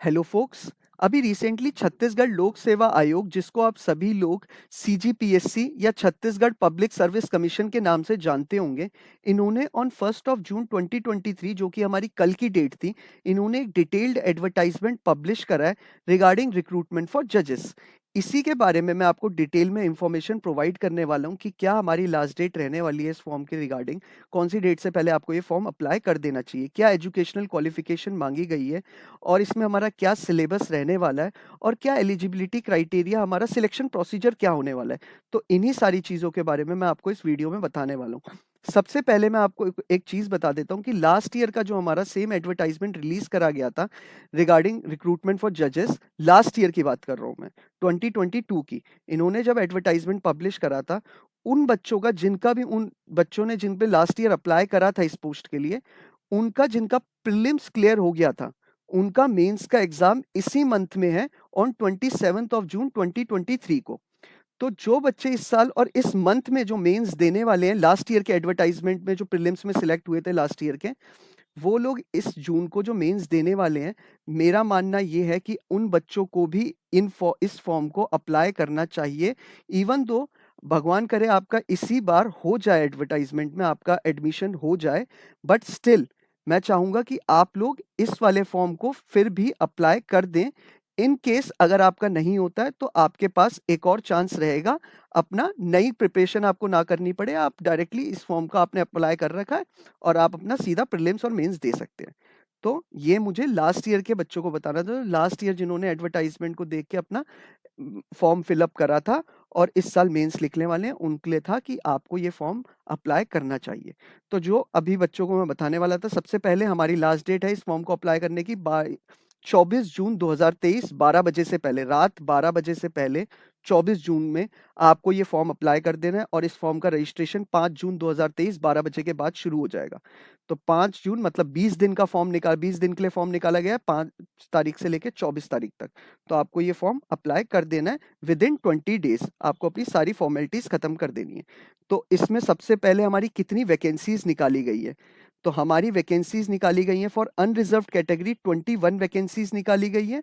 Hello focus. अभी recently Chhattisgarh लोक सेवा आयोग, जिसको आप सभी लोग सीजीपीएससी या छत्तीसगढ़ पब्लिक सर्विस कमीशन के नाम से जानते होंगे, इन्होंने ऑन 1 जून 2023, जो कि हमारी कल की डेट थी, इन्होंने एक डिटेल्ड एडवर्टाइजमेंट पब्लिश करा है रिगार्डिंग रिक्रूटमेंट फॉर जजेस। इसी के बारे में मैं आपको डिटेल में इंफॉर्मेशन प्रोवाइड करने वाला हूँ कि क्या हमारी लास्ट डेट रहने वाली है इस फॉर्म के रिगार्डिंग, कौन सी डेट से पहले आपको ये फॉर्म अप्लाई कर देना चाहिए, क्या एजुकेशनल क्वालिफिकेशन मांगी गई है, और इसमें हमारा क्या सिलेबस रहने वाला है, और क्या एलिजिबिलिटी क्राइटेरिया, हमारा सिलेक्शन प्रोसीजर क्या होने वाला है। तो इन्हीं सारी चीज़ों के बारे में मैं आपको इस वीडियो में बताने वाला हूँ। सबसे पहले मैं आपको एक चीज़ बता देता हूँ कि लास्ट ईयर का जो हमारा सेम एडवर्टाइजमेंट रिलीज करा गया था रिगार्डिंग रिक्रूटमेंट फॉर जजेस, लास्ट ईयर की बात कर रहा हूँ मैं, 2022 की। इन्होंने जब एडवर्टाइजमेंट पब्लिश करा था, उन बच्चों का जिनका भी उन बच्चों ने जिन पे लास्ट ईयर अप्लाई करा था इस पोस्ट के लिए, उनका जिनका प्रीलिम्स क्लियर हो गया था, उनका मेंस का एग्जाम इसी मंथ में है, ऑन 27 जून 2023 को। तो जो बच्चे इस साल और इस मंथ में जो मेंस देने वाले हैं, लास्ट ईयर के एडवर्टाइजमेंट में जो प्रीलिम्स में सिलेक्ट हुए थे लास्ट ईयर के, वो लोग इस जून को जो मेंस देने वाले हैं, मेरा मानना ये है कि उन बच्चों को भी इस फॉर्म को अप्लाई करना चाहिए। इवन दो भगवान करे आपका इसी बार हो जाए, एडवर्टाइजमेंट में आपका एडमिशन हो जाए, बट स्टिल मैं चाहूंगा कि आप लोग इस वाले फॉर्म को फिर भी अप्लाई कर दें। इन केस अगर आपका नहीं होता है तो आपके पास एक और चांस रहेगा, अपना नई प्रिपरेशन आपको ना करनी पड़े, आप डायरेक्टली इस फॉर्म का आपने अप्लाई कर रखा है और आप अपना सीधा प्रीलिम्स और मेंस दे सकते हैं। तो ये मुझे लास्ट ईयर के बच्चों को बताना था, लास्ट ईयर जिन्होंने एडवर्टाइजमेंट को देख के अपना फॉर्म फिलअप करा था और इस साल मेंस लिखने वाले हैं, उनके लिए था कि आपको ये फॉर्म अप्लाई करना चाहिए। तो जो अभी बच्चों को मैं बताने वाला था, सबसे पहले हमारी लास्ट डेट है इस फॉर्म को अप्लाई करने की 24 जून 2023, 12 बजे से पहले, रात 12 बजे से पहले 24 जून में आपको ये फॉर्म अप्लाई कर देना है, और इस फॉर्म का रजिस्ट्रेशन 5 जून 2023 12 बजे के बाद शुरू हो जाएगा। तो 5 जून मतलब 20 दिन का फॉर्म 20 दिन के लिए फॉर्म निकाला गया है, 5 तारीख से लेकर 24 तारीख तक। तो आपको ये फॉर्म अप्लाई कर देना है, विद इन 20 डेज आपको अपनी सारी फॉर्मेलिटीज खत्म कर देनी है। तो इसमें सबसे पहले हमारी कितनी वैकेंसीज निकाली गई है, तो हमारी वैकेंसीज निकाली गई हैं फॉर अनरिजर्व्ड कैटेगरी 21 वैकेंसीज निकाली गई है।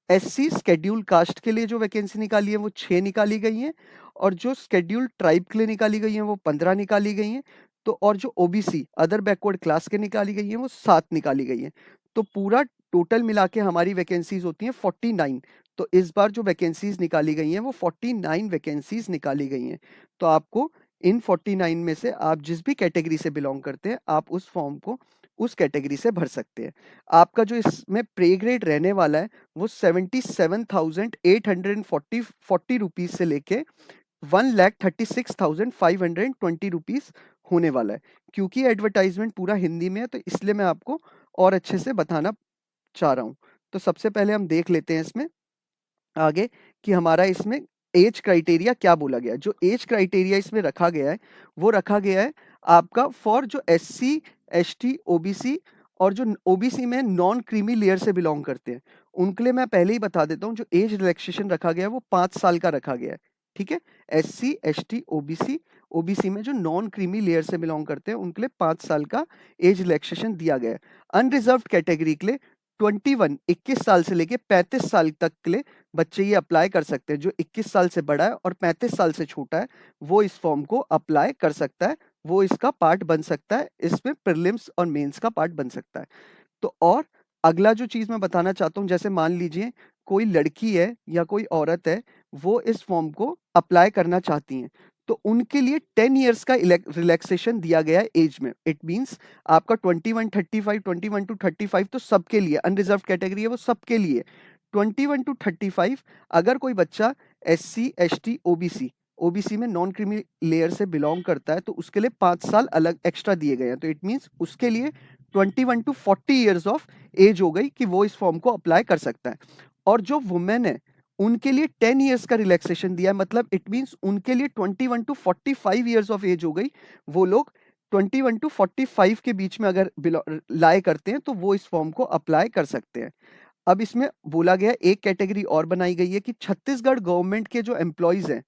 एससी शेड्यूल कास्ट के लिए जो वैकेंसी निकाली है वो 6 निकाली गई हैं, और जो शेड्यूल ट्राइब के लिए निकाली गई हैं वो 15 निकाली गई हैं। तो और जो ओबीसी अदर बैकवर्ड क्लास के निकाली गई हैं वो 7 निकाली गई हैं। तो पूरा टोटल मिला के हमारी वैकेंसीज होती हैं 49। तो इस बार जो वैकेंसीज निकाली गई हैं वो 49 वैकेंसीज निकाली गई हैं। तो आपको इन 49 में से आप जिस भी कैटेगरी से बिलोंग करते हैं, आप उस फॉर्म को उस कैटेगरी से भर सकते हैं। आपका जो इसमें पे ग्रेड रहने वाला है वो 77,840 रुपीज से लेके 1,36,520 रुपीज होने वाला है। क्योंकि एडवर्टाइजमेंट पूरा हिंदी में है, तो इसलिए मैं आपको और अच्छे से बताना चाह रहा हूँ। तो सबसे पहले हम देख लेते हैं इसमें आगे कि हमारा इसमें एज क्राइटेरिया क्या बोला गया है। जो एज क्राइटेरिया इसमें रखा गया है वो रखा गया है आपका फॉर जो एससी, एसटी, ओबीसी, और जो ओबीसी में नॉन क्रीमी लेयर से बिलोंग करते हैं, उनके लिए मैं पहले ही बता देता हूँ, जो एज रिलैक्सेशन रखा गया है वो 5 साल का रखा गया है। ठीक है, एससी, एसटी, ओबीसी, ओबीसी में जो नॉन क्रीमी लेयर से बिलोंग करते हैं उनके लिए 5 साल का एज रिलैक्सेशन दिया गया है। अनरिजर्व कैटेगरी के लिए 21 साल से लेके 35 साल तक के लिए बच्चे ये अप्लाई कर सकते हैं। जो 21 साल से बड़ा है और 35 साल से छोटा है, वो इस फॉर्म को अप्लाई कर सकता है, वो इसका पार्ट बन सकता है, इसमें प्रीलिम्स और मेंस का पार्ट बन सकता है। तो और अगला जो चीज मैं बताना चाहता हूँ, जैसे मान लीजिए कोई लड़की है या कोई औरत है, वो इस फॉर्म को अप्लाई करना चाहती हैं, तो उनके लिए 10 इयर्स का रिलैक्सेशन दिया गया है एज में। इट मीन्स आपका 21-35, 21 to 35 तो सबके लिए, अनरिजर्व कैटेगरी है वो सबके लिए। 21 to 35 अगर कोई बच्चा एससी, एसटी, ओबीसी, ओबीसी में नॉन क्रीमी लेयर से बिलोंग करता है, तो उसके लिए 5 साल अलग एक्स्ट्रा दिए गए हैं। तो इट मीन्स उसके लिए 21 to 40 ईयर्स ऑफ एज हो गई कि वो इस फॉर्म को अप्लाई कर सकता है। और जो वुमेन है उनके लिए 10 इयर्स का रिलैक्सेशन दिया है, मतलब इट मीन्स उनके लिए 21 to 45 ईयर्स ऑफ एज हो गई। वो लोग 21 to 45 के बीच में अगर लाए करते हैं तो वो इस फॉर्म को अप्लाई कर सकते हैं। अब इसमें बोला गया एक कैटेगरी और बनाई गई है कि छत्तीसगढ़ गवर्नमेंट के जो एम्प्लॉयज हैं,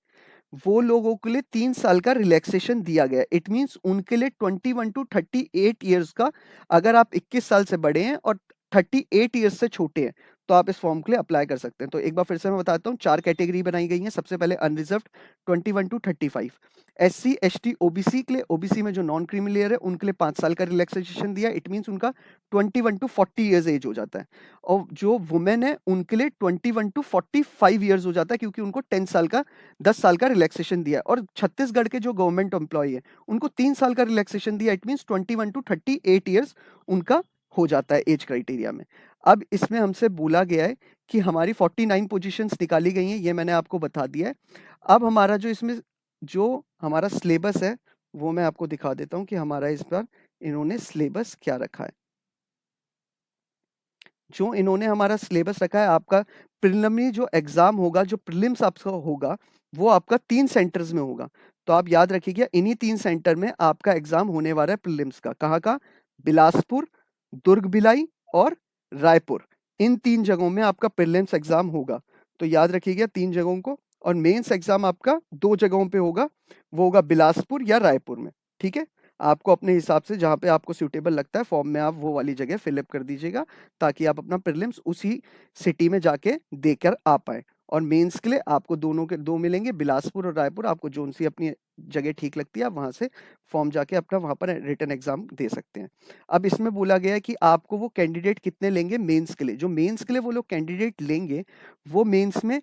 वो लोगों के लिए 3 साल का रिलैक्सेशन दिया गया है। इट मीन्स उनके लिए 21 to 38 ईयर्स का, अगर आप 21 साल से बड़े हैं और 38 ईयर्स से छोटे हैं, तो आप इस फॉर्म के लिए अप्लाई कर सकते हैं। तो एक बार फिर से मैं बताता हूँ, 4 कैटेगरी बनाई गई हैं। सबसे पहले unreserved 21 to 35, SC, ST, OBC के लिए, ओबीसी में जो नॉन क्रीमी लेयर है उनके लिए 5 साल का रिलैक्सेशन दिया। इट मीन्स उनका 21 टू 40 इयर्स एज हो जाता है। और जो वुमेन है उनके लिए 21 टू 45 इयर्स हो जाता है, क्योंकि उनको 10 साल का रिलैक्सेशन दिया है। और छत्तीसगढ़ के जो गवर्नमेंट एम्प्लॉय है उनको 3 साल का रिलैक्सेशन दिया। इट मीन्स 21 टू 38 इयर्स उनका हो जाता है एज क्राइटेरिया में। अब इसमें हमसे बोला गया है कि हमारी 49 पोजीशंस निकाली गई हैं, ये मैंने आपको बता दिया है। अब हमारा जो इसमें जो हमारा सिलेबस है वो मैं आपको दिखा देता हूँ कि हमारा इस बार इन्होंने सिलेबस क्या रखा है। जो इन्होंने हमारा सिलेबस रखा है, आपका प्रिलिमिनरी जो एग्जाम होगा, जो प्रीलिम्स आपका होगा, वो आपका 3 सेंटर्स में होगा। तो आप याद रखिएगा, इन्हीं 3 सेंटर में आपका एग्जाम होने वाला है प्रीलिम्स का। कहाँ का? बिलासपुर, दुर्ग भिलाई और रायपुर। इन 3 जगहों में आपका प्रीलिम्स एग्जाम होगा। तो याद रखिएगा 3 जगहों को। और मेंस एग्जाम आपका 2 जगहों पे होगा, वो होगा बिलासपुर या रायपुर में। ठीक है? आपको अपने हिसाब से जहाँ पे आपको सूटेबल लगता है फॉर्म में आप वो वाली जगह फिल अप कर दीजिएगा, ताकि आप अपना प्रीलिम्स उसी सिटी में जाके देकर आ पाएँ। और मेंस के लिए आपको दोनों के 2 मिलेंगे, बिलासपुर और रायपुर। आपको जोन-सी अपनी जगह ठीक लगती है, आप वहाँ से फॉर्म जाके अपना वहाँ पर रिटन एग्ज़ाम दे सकते हैं। अब इसमें बोला गया है कि आपको वो कैंडिडेट कितने लेंगे मेंस के लिए। जो मेंस के लिए वो लोग कैंडिडेट लेंगे, वो मेंस में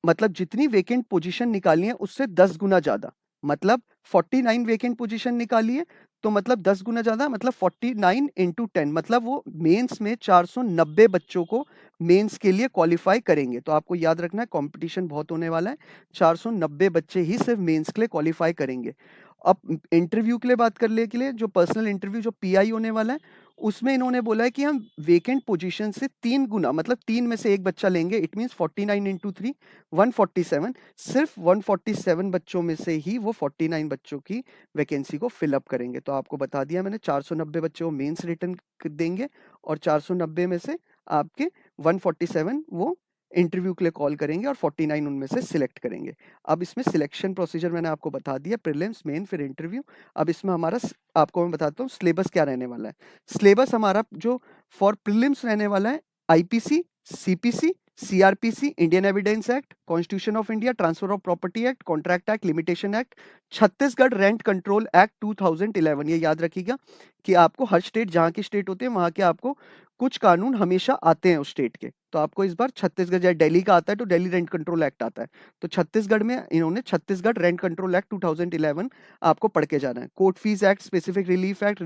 मतलब जितनी वेकेंट पोजीशन निकाली है उससे 10 गुना ज़्यादा। मतलब 49 वेकेंट पोजीशन निकाली है, तो मतलब 10 गुना ज़्यादा, मतलब 49 इंटू 10, मतलब वो मेंस में 490 बच्चों को मेंस के लिए क्वालिफाई करेंगे। तो आपको याद रखना है कंपटीशन बहुत होने वाला है। 490 बच्चे ही सिर्फ मेंस के लिए क्वालिफाई करेंगे। अब इंटरव्यू के लिए बात कर ले के लिए, जो पर्सनल इंटरव्यू जो पीआई होने वाला है, उसमें इन्होंने बोला है कि हम वेकेंट पोजीशन से 3 गुना, मतलब 3 में से 1 बच्चा लेंगे। It means 49 into 3 147। सिर्फ 147 बच्चों में से ही वो 49 बच्चों की वैकेंसी को फिल अप करेंगे। तो आपको बता दिया मैंने, 490 बच्चे वो मेंस रिटर्न देंगे और 490 में से आपके 147 वो इंटरव्यू के लिए कॉल करेंगे और 49 उनमें से सिलेक्ट करेंगे। अब इसमें सिलेक्शन प्रोसीजर मैंने आपको बता दिया, प्रीलिम्स, मेन, फिर इंटरव्यू। अब इसमें हमारा आपको मैं बताता हूँ सिलेबस क्या रहने वाला है। सिलेबस हमारा जो फॉर प्रीलिम्स रहने वाला है, IPC, CPC, CrPC, Indian evidence act, constitution of India, transfer of property act, contract act, limitation act, Chhattisgarh rent control act 2011। ये याद रखिएगा कि आपको हर स्टेट, जहाँ की स्टेट होती है वहाँ के आपको कुछ कानून हमेशा आते हैं उस स्टेट के। तो आपको इस बार छत्तीसगढ़, जैसे दिल्ली का आता है तो दिल्ली रेंट कंट्रोल एक्ट आता है, तो छत्तीसगढ़ में इन्होंने छत्तीसगढ़ रेंट कंट्रोल एक्ट 2011 आपको पढ़ के जाना है। Court fees act, specific relief act,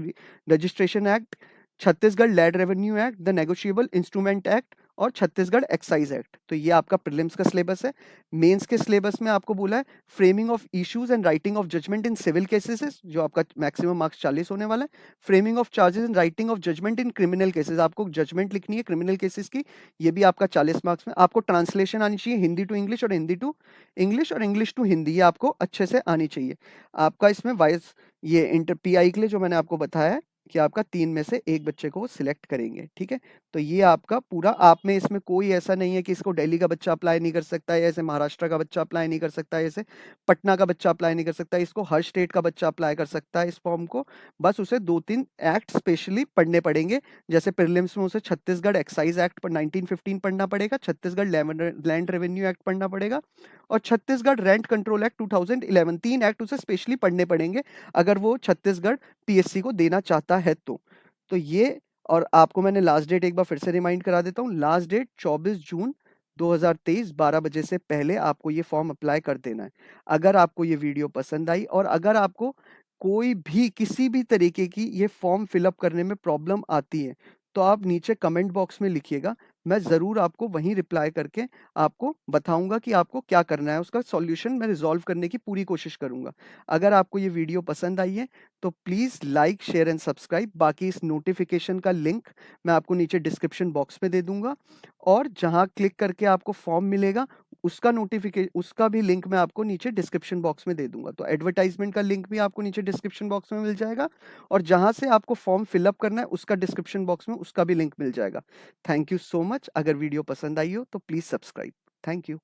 registration act, Chhattisgarh land revenue act, the negotiable instrument act और छत्तीसगढ़ एक्साइज एक्ट। तो ये आपका प्रीलिम्स का सिलेबस है। मेंस के सिलेबस में आपको बोला है framing of issues and writing of judgement in civil cases, जो आपका मैक्सिमम मार्क्स 40 होने वाला है। Framing of charges and writing of judgement in criminal cases, आपको जजमेंट लिखनी है क्रिमिनल केसेस की, ये भी आपका 40 मार्क्स में। आपको ट्रांसलेशन आनी चाहिए हिंदी टू इंग्लिश और हिंदी टू इंग्लिश और इंग्लिश टू हिंदी, ये आपको अच्छे से आनी चाहिए। आपका इसमें वाइस ये इंटर पीआई के लिए जो मैंने आपको बताया है कि आपका 3 में से 1 बच्चे को वो सिलेक्ट करेंगे। ठीक है? तो ये आपका पूरा, आप में इसमें कोई ऐसा नहीं है कि इसको दिल्ली का बच्चा अप्लाई नहीं कर सकता है, ऐसे महाराष्ट्र का बच्चा अप्लाई नहीं कर सकता है, ऐसे पटना का बच्चा अप्लाई नहीं कर सकता है। इसको हर स्टेट का बच्चा अप्लाई कर सकता है इस फॉर्म को। बस उसे 2-3 एक्ट स्पेशली पढ़ने पड़ेंगे। जैसे प्रीलिम्स में उसे छत्तीसगढ़ एक्साइज एक्ट पर 1915 पढ़ना पड़ेगा, छत्तीसगढ़ लैंड रेवेन्यू एक्ट पढ़ना पड़ेगा और Chhattisgarh rent control act 2011। 3 act उसे स्पेशली पढ़ने पड़ेंगे अगर वो छत्तीसगढ़ पीएससी को देना चाहता है तो। तो ये, और आपको मैंने लास्ट डेट एक बार फिर से रिमाइंड करा देता हूँ, लास्ट डेट 24 जून 2023 12 बजे से पहले आपको ये फॉर्म अप्लाई कर देना है। अगर आपको ये वीडियो पसंद आई और अगर आपको कोई भी किसी भी तरीके की ये फॉर्म फिलअप करने में प्रॉब्लम आती है, तो आप नीचे कमेंट बॉक्स में लिखिएगा। मैं ज़रूर आपको वहीं रिप्लाई करके आपको बताऊँगा कि आपको क्या करना है, उसका सॉल्यूशन मैं रिज़ॉल्व करने की पूरी कोशिश करूँगा। अगर आपको ये वीडियो पसंद आई है तो please like, share and subscribe. बाकी इस नोटिफिकेशन का लिंक मैं आपको नीचे डिस्क्रिप्शन बॉक्स में दे दूंगा, और जहां क्लिक करके आपको फॉर्म मिलेगा उसका भी लिंक मैं आपको नीचे डिस्क्रिप्शन बॉक्स में दे दूंगा। तो एडवर्टाइजमेंट का लिंक भी आपको नीचे डिस्क्रिप्शन बॉक्स में मिल जाएगा, और जहां से आपको फॉर्म फिलअप करना है उसका डिस्क्रिप्शन बॉक्स में उसका भी लिंक मिल जाएगा। Thank you so much. अगर वीडियो पसंद आई हो तो प्लीज़ सब्सक्राइब। Thank you.